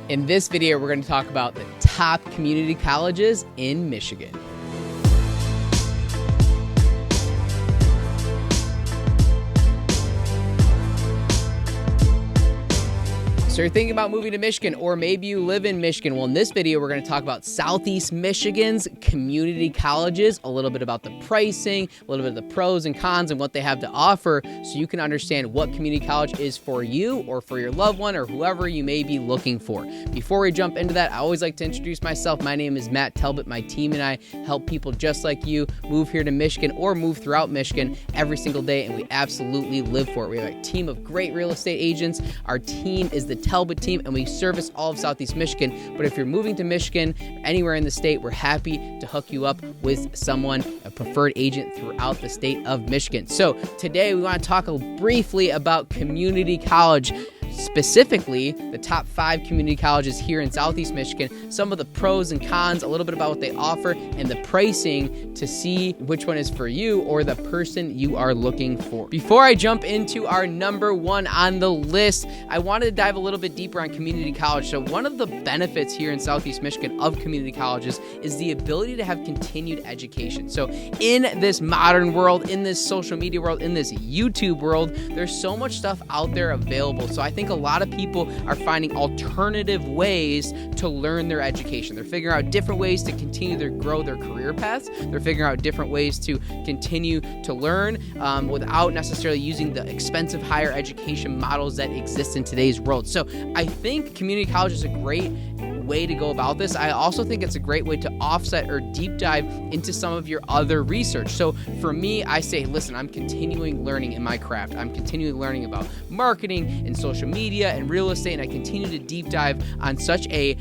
In this video, we're going to talk about the top community colleges in Michigan. So you're thinking about moving to Michigan, or maybe you live in Michigan. Well, in this video, we're going to talk about Southeast Michigan's community colleges, a little bit about the pricing, a little bit of the pros and cons and what they have to offer, so you can understand what community college is for you or for your loved one or whoever you may be looking for. Before we jump into that, I always like to introduce myself. My name is Matt Talbot. My team and I help people just like you move here to Michigan or move throughout Michigan every single day, and we absolutely live for it. We have a team of great real estate agents. Our team is the Talbot team, and we service all of Southeast Michigan. But if you're moving to Michigan, anywhere in the state, we're happy to hook you up with someone, a preferred agent throughout the state of Michigan. So today we want to talk briefly about community college, specifically the top 5 community colleges here in Southeast Michigan, some of the pros and cons, a little bit about what they offer, and the pricing to see which one is for you or the person you are looking for. Before I jump into our number 1 on the list, I wanted to dive a little bit deeper on community college. So one of the benefits here in Southeast Michigan of community colleges is the ability to have continued education. So in this modern world, in this social media world, in this YouTube world, there's so much stuff out there available. So I think a lot of people are finding alternative ways to learn their education. They're figuring out different ways to continue to grow their career paths. They're figuring out different ways to continue to learn without necessarily using the expensive higher education models that exist in today's world. So I think community college is a great way to go about this. I also think it's a great way to offset or deep dive into some of your other research. So for me, I say, listen, I'm continuing learning in my craft. I'm continuing learning about marketing and social media and real estate, and I continue to deep dive on such a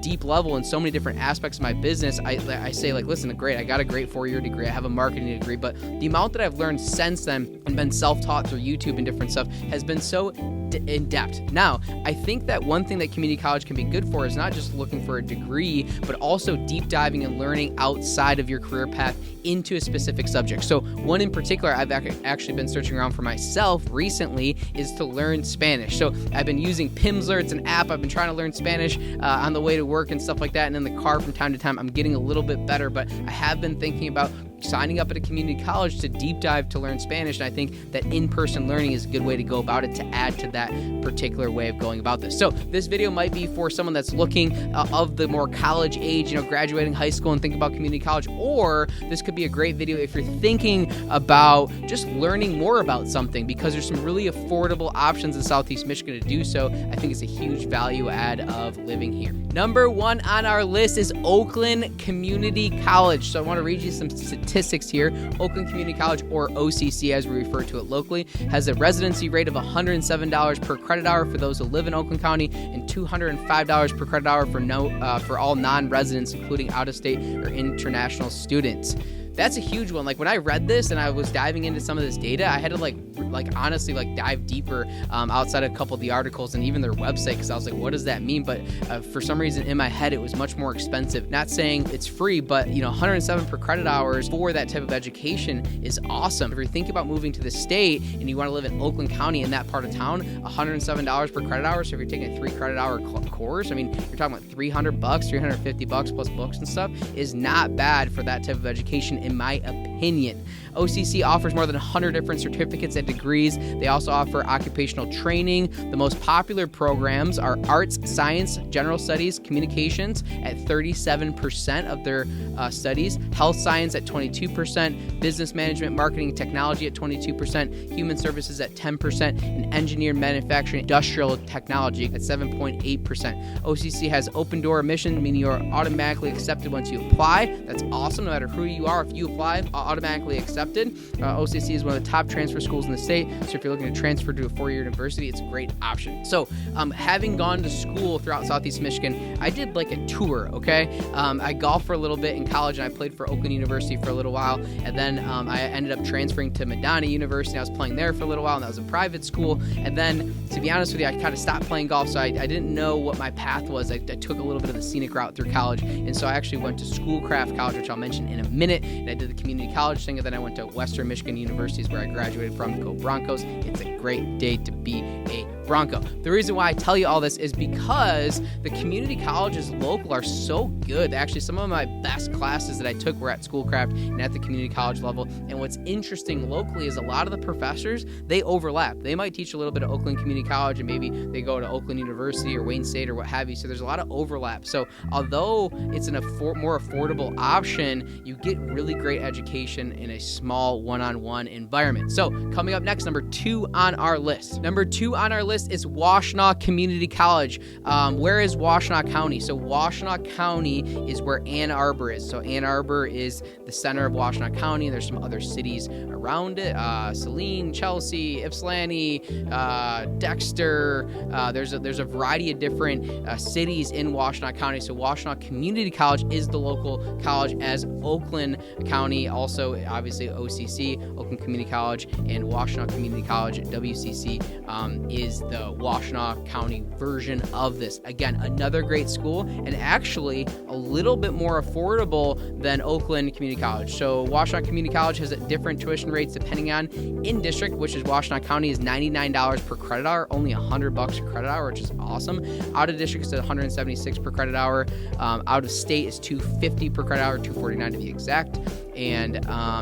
deep level in so many different aspects of my business. I say, like, listen, great, I got a great 4-year degree, I have a marketing degree, but the amount that I've learned since then and been self-taught through YouTube and different stuff has been so in depth. Now, I think that one thing that community college can be good for is not just looking for a degree, but also deep diving and learning outside of your career path into a specific subject. So one in particular I've actually been searching around for myself recently is to learn Spanish. So I've been using Pimsleur. It's an app. I've been trying to learn Spanish on the way to work and stuff like that. And in the car from time to time, I'm getting a little bit better, but I have been thinking about signing up at a community college to deep dive to learn Spanish. And I think that in-person learning is a good way to go about it to add to that particular way of going about this. So this video might be for someone that's looking of the more college age, graduating high school and thinking about community college, or this could be a great video if you're thinking about just learning more about something, because there's some really affordable options in Southeast Michigan to do so. I think it's a huge value add of living here. Number 1 on our list is Oakland Community College. So I want to read you some statistics here. Oakland Community College, or OCC as we refer to it locally, has a residency rate of $107 per credit hour for those who live in Oakland County and $205 per credit hour for all non-residents, including out-of-state or international students. That's a huge one. Like, when I read this and I was diving into some of this data, I had to honestly dive deeper outside of a couple of the articles and even their website, because I was like, what does that mean? But for some reason in my head, it was much more expensive. Not saying it's free, but 107 per credit hours for that type of education is awesome. If you're thinking about moving to the state and you want to live in Oakland County in that part of town, $107 per credit hour. So if you're taking a 3 credit hour course, you're talking about $300, $350 plus books and stuff is not bad for that type of education, in my opinion. OCC offers more than 100 different certificates and degrees. They also offer occupational training. The most popular programs are arts, science, general studies, communications at 37% of their studies, health science at 22%, business management, marketing, and technology at 22%, human services at 10%, and engineering, manufacturing, industrial technology at 7.8%. OCC has open door admission, meaning you're automatically accepted once you apply. That's awesome. No matter who you are, if you apply, automatically accepted. OCC is one of the top transfer schools in the state, so if you're looking to transfer to a 4-year university, it's a great option. So having gone to school throughout Southeast Michigan, I did a tour, okay? I golfed for a little bit in college, and I played for Oakland University for a little while, and then I ended up transferring to Medina University. I was playing there for a little while, and that was a private school. And then, to be honest with you, I kind of stopped playing golf, so I didn't know what my path was. I took a little bit of the scenic route through college, and so I actually went to Schoolcraft College, which I'll mention in a minute, and I did the community college thing, and then I went to Western Michigan University, where I graduated from. Go Broncos. It's a great day to be a Bronco. The reason why I tell you all this is because the community colleges local are so good. Actually, some of my best classes that I took were at Schoolcraft and at the community college level. And what's interesting locally is a lot of the professors, they overlap. They might teach a little bit at Oakland Community College, and maybe they go to Oakland University or Wayne State or what have you. So there's a lot of overlap. So although it's more affordable option, you get really great education in a small one-on-one environment. So coming up next, number 2 on our list. Number 2 on our list is Washtenaw Community College. Where is Washtenaw County? So Washtenaw County is where Ann Arbor is. So Ann Arbor is the center of Washtenaw County. There's some other cities around it. Saline, Chelsea, Ypsilanti, Dexter. There's a variety of different cities in Washtenaw County. So Washtenaw Community College is the local college, as Oakland County, also obviously OCC, Oakland Community College, and Washtenaw Community College, WCC, is the Washtenaw County version of this. Again, another great school, and actually a little bit more affordable than Oakland Community College. So Washtenaw Community College has different tuition rates depending on in district, which is Washtenaw County is $99 per credit hour, only $100 per credit hour, which is awesome. Out of district is $176 per credit hour. Out of state is $250 per credit hour, $249 to be exact. And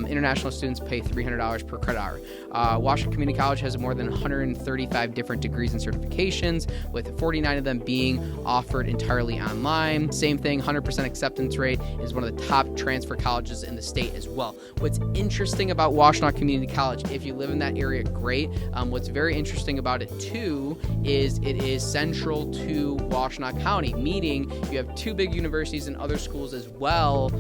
international students pay $300 per credit hour. Washtenaw Community College has more than 135 different degrees and certifications, with 49 of them being offered entirely online. Same thing, 100% acceptance rate, is one of the top transfer colleges in the state as well. What's interesting about Washtenaw Community College, if you live in that area, great. What's very interesting about it too is it is central to Washtenaw County, meaning you have 2 big universities and other schools as well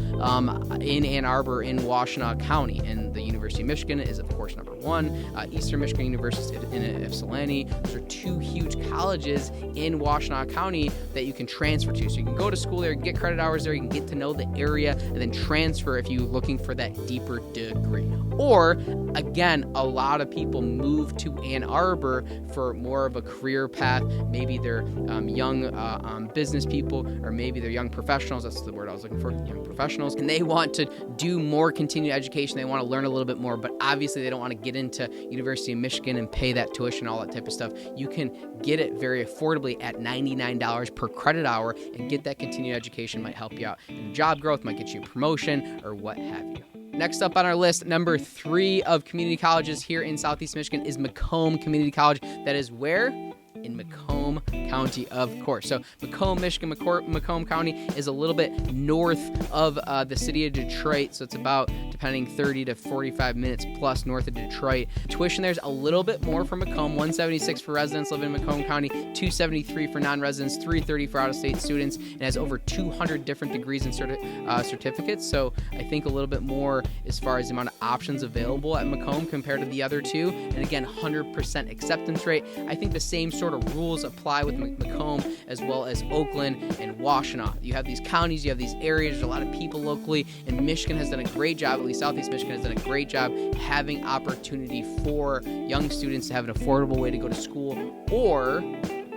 in Ann Arbor, in Washtenaw County, and the University of Michigan is of course number 1. Eastern Michigan University in Ypsilanti. Those are 2 huge colleges in Washtenaw County that you can transfer to. So you can go to school there, get credit hours there, you can get to know the area, and then transfer if you're looking for that deeper degree. Or again, a lot of people move to Ann Arbor for more of a career path. Maybe they're young business people, or maybe they're young professionals. That's the word I was looking for, young professionals. And they want to do more continued education. They want to learn a little bit more, but obviously they don't want to get into University of Michigan and pay that tuition, all that type of stuff. You can get it very affordably at $99 per credit hour and get that continued education. Might help you out in job growth, might get you a promotion, or what have you. Next up on our list, number 3 of community colleges here in Southeast Michigan is Macomb Community College. That is where? In Macomb County, of course. So Macomb, Michigan, Macomb County is a little bit north of the city of Detroit. So it's about, depending, 30 to 45 minutes plus north of Detroit. Tuition there's a little bit more for Macomb, $176 for residents living in Macomb County, $273 for non-residents, $330 for out-of-state students, and has over 200 different degrees and certificates. So I think a little bit more as far as the amount of options available at Macomb compared to the other 2. And again, 100% acceptance rate. I think the same sort of rules apply with Macomb as well as Oakland and Washtenaw. You have these counties, you have these areas, there's a lot of people locally, and Michigan has done a great job, at least Southeast Michigan has done a great job having opportunity for young students to have an affordable way to go to school. Or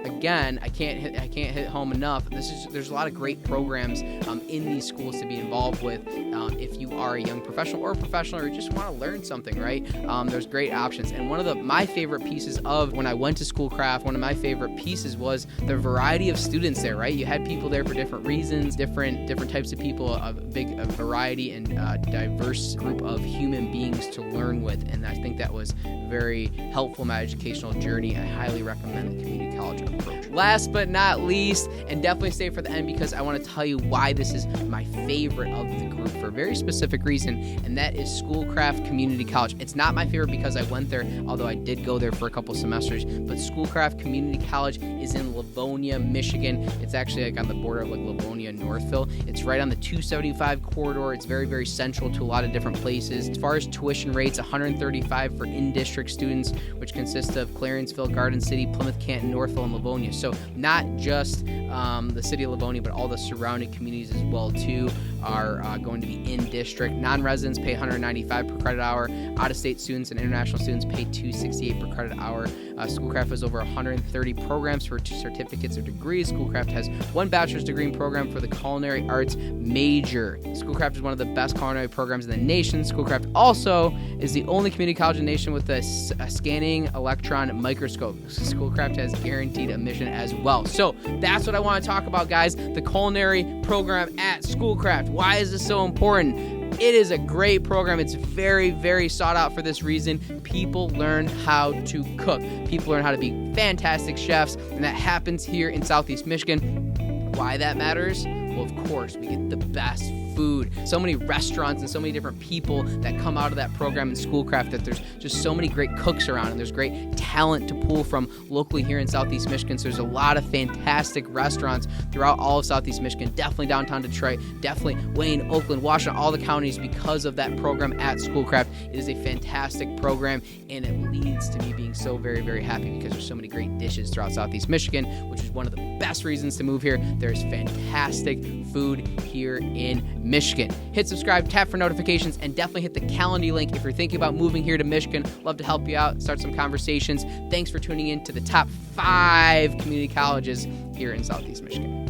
again, I can't hit home enough. There's a lot of great programs in these schools to be involved with if you are a young professional or you just want to learn something, right? There's great options. And one of my favorite pieces of when I went to Schoolcraft, one of my favorite pieces was the variety of students there, right? You had people there for different reasons, different types of people, a variety and diverse group of human beings to learn with. And I think that was very helpful in my educational journey. I highly recommend the community college approach. Last but not least, and definitely stay for the end because I want to tell you why this is my favorite of the group for a very specific reason, and that is Schoolcraft Community College. It's not my favorite because I went there, although I did go there for a couple semesters, but Schoolcraft Community College is in Livonia, Michigan. It's actually like on the border of like Livonia and Northville. It's right on the 275 corridor. It's very, very central to a lot of different places. As far as tuition rates, $135 for in-district students, which consist of Clarenceville, Garden City, Plymouth, Canton, Northville, and Livonia. Livonia. So not just the city of Livonia, but all the surrounding communities as well too are going to be in district. Non-residents pay $195 per credit hour. Out-of-state students and international students pay $268 per credit hour. Schoolcraft has over 130 programs for certificates or degrees. Schoolcraft has one bachelor's degree program for the culinary arts major. Schoolcraft is one of the best culinary programs in the nation. Schoolcraft also is the only community college in the nation with a scanning electron microscope. Schoolcraft has guaranteed admission as well. So that's what I want to talk about, guys. The culinary program at Schoolcraft. Why is this so important? It is a great program. It's very, very sought out for this reason. People learn how to cook. People learn how to be fantastic chefs, and that happens here in Southeast Michigan. Why that matters? Well, of course, we get the best food. So many restaurants and so many different people that come out of that program in Schoolcraft that there's just so many great cooks around, and there's great talent to pull from locally here in Southeast Michigan. So there's a lot of fantastic restaurants throughout all of Southeast Michigan, definitely downtown Detroit, definitely Wayne, Oakland, Washtenaw, all the counties because of that program at Schoolcraft. It is a fantastic program, and it leads to me being so very, very happy because there's so many great dishes throughout Southeast Michigan, which is one of the best reasons to move here. There's fantastic food here in Michigan. Hit subscribe, tap for notifications, and definitely hit the Calendly link if you're thinking about moving here to Michigan. Love to help you out, start some conversations. Thanks for tuning in to the top 5 community colleges here in Southeast Michigan.